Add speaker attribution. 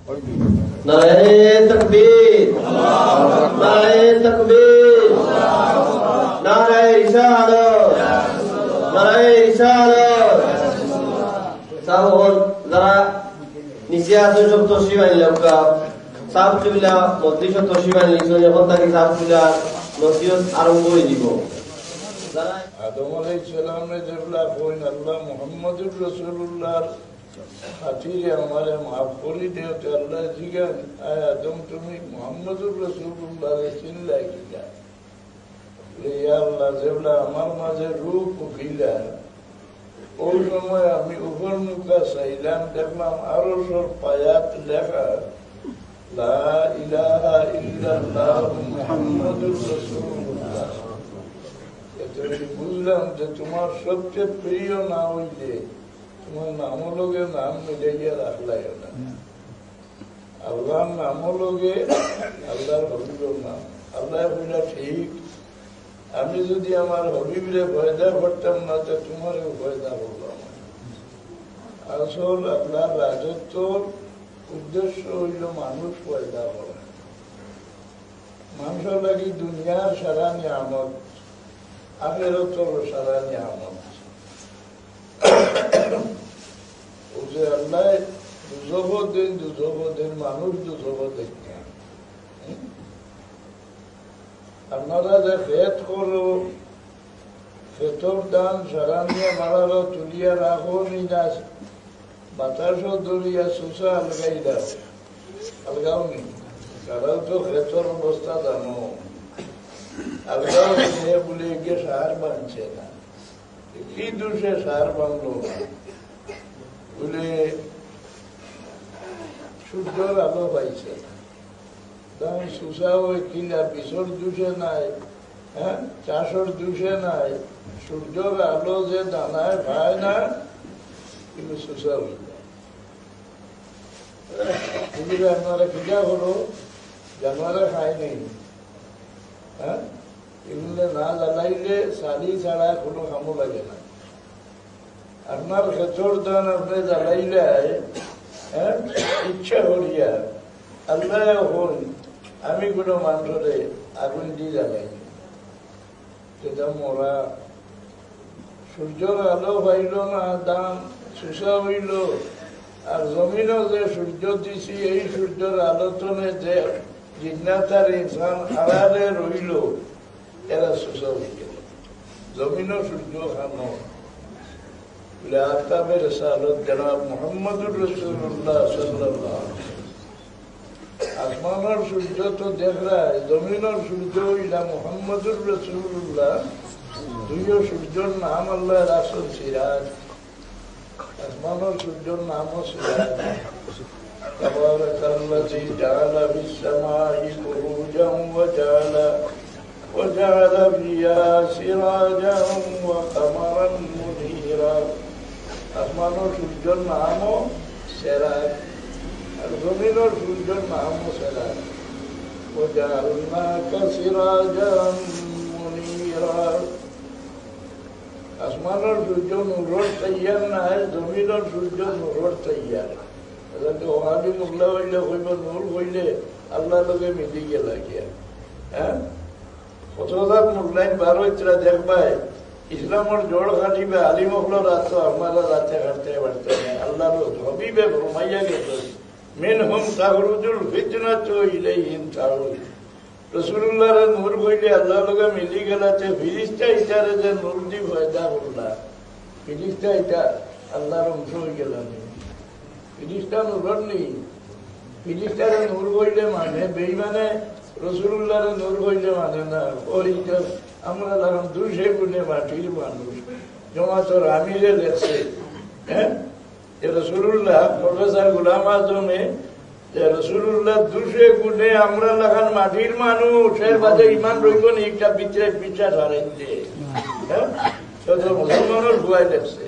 Speaker 1: নারায়ে তাকবীর, নারায়ে তাকবীর, নারায়ে রিসালাত, নারায়ে রিসালাত। সাহুন যারা নিচে আছে সব তসরিফ আনলাম কা সাবতুল্লা মধ্যে সব তসরিফ আনলিছেন, এখন তাকে সাবতুল্লা নসিহত আরম্ভ করে দিব।
Speaker 2: আদম আলাইহিস সালামে যেগুলা কইন আল্লাহ মুহাম্মদুর রাসূলুল্লাহর খাতিরে আমারে মাফ করে দিও। আল্লাহ জিগান আয় আদম তুমি মুহাম্মদুর রাসূলুল্লাহরে চিনলাই কিনা? ইয়া আল্লাহ যেগুলা আমার মাঝে রূপ উঠিলা ওই সময় আমি উপর মুখা চাইলাম, দেখলাম আরো সব পায়াত লেখা লা ইলাহা ইল্লাল্লাহু মুহাম্মাদুর রাসূলুল্লাহ। বুঝলাম যে তোমার সবচেয়ে প্রিয় না হইলে তোমার নামলগে নাম মিলাইয়া রাখলাই না। আল্লাহর নামলগে আল্লাহর হবিবের নাম। আল্লাহ বইলা ঠিক, আমি যদি আমার হবিবরে পয়দা করতাম না তো তোমারও পয়দা করলাম। আসল আল্লাহর রাজত্বর উদ্দেশ্য হইল মানুষ পয়দা করা। মানুষের লাগি দুনিয়ার সারা নিয়ামত, আখিরাতের সারা নিয়ামত। ও যে আল্লাহ দুজব দেন মানুষ দুজব দেখেন। আপনারা যে খেত করো, খেতর দান সারা নিয়ে মারারো তুলিয়া রাখো নি না, বাতাসও দলিয়া সুসা আলগাই দাও, আলগাও নি। তারাও তো খেতর অবস্থা জানো, আলগাও নিয়ে বলে গিয়ে সার বানছে না। কি দোষে সার বানলো না? বলে সূর্যর আলো পাইছে না, সুসা ওই কিনা বিষর দোষে নাই, হ্যাঁ চাষর দোষে নাই। সূর্যর আলো যে দানায় পায় না, কিন্তু সুসা হয়ে যায়। আপনারা খিদা হলো জানোয়ারে খায় নেই, হ্যাঁ এগুলো না জ্বালাইলে শাড়ি ছাড়া কোনো কামও লাগে না। আপনার খেচর দান আপনি জ্বালাইলে, হ্যাঁ ইচ্ছা করিয়া আল্লাহ হন আমি কোনো মানুষরে আগুন দিয়ে জ্বালাই, সেটা মরা। সূর্যর আলো পাইল না, দান সুসা হইল। আর জমিনও যে সূর্য দিছি, এই সূর্যের আলোচনে যে জিজ্ঞাসার ইনসান আড়ালে রইল, এরা সুসা হইল। জমিনও সূর্য খানো বলে আফতাবের রিসালাত জনাব মুহাম্মদুর রাসূলুল্লাহ সাল্লাল্লাহু আলাইহি ওয়াসাল্লাম। আসমানের সূর্য তো দেখায়, জমিনের সূর্য হইলা মুহাম্মদুর রাসূলুল্লাহ। দুইও সূর্যের নাম আল্লাহ রাসূল সিরাজ। আসমানের সূর্যের নামও সিরাজ। তাবারাকাল্লাযী জাআলা ফিস-সামাই বুরুজান ওয়া জাআলা ফিহা সিরাজান ওয়া কামারান মুনীরা। আসমানের সূর্যের নামও সিরাজ, আর জমিনের সূর্যের নামও সিরাজ। ওয়া জাআলনাকা সিরাজান মুনীরা। আসমানের সূর্য নূরের তৈয়ার নাই, জমিনের সূর্য নূরের তৈয়ার। ওহাবি মুগলা হইলে হইব নূর হইলে আল্লাহ লোকে মিলি গেলা গিয়া। হ্যাঁ কতদার মুগলাইন বার হইতরা দেখবাই ইসলামের জোড় খাটিবে আলিম হলো রাত আমরা রাতে হাঁটতে পারতে নেই। আল্লাহ হবিবে ঘুমাইয়া গেছে মিনহুম তাখরুজুল ফিতনাতু ইলাইহিম তাউল। রাসূলুল্লাহর নূর হইলে আল্লাহ লোকে মিলি গেলাতে ফিরিস্তা ইটারে যে নূর দি পয়দা করলা, ফিরিস্তা ইটা আল্লাহর অংশ হয়ে গেল। ফিরিস্তা নূর নেই, ফিরিস্তারে নূর হইলে মানে বেইমানে রাসূলুল্লাহর নূর হইলে মানে না। ওই আমরা লাগাম 200 গুণে মাটির মানুষ। জমাতর আমিরে লেখছে, হ্যাঁ যে রাসূলুল্লাহ প্রফেসর গোলাম আজমে যে রাসূলুল্লাহ 200 গুণে আমরা লাগান মাটির মানুষ। এর বাদে ইমান রইব না, একটা বিশ্বাস হারাইছে। হ্যাঁ মুসলমানের ভুয়াই লেখছে।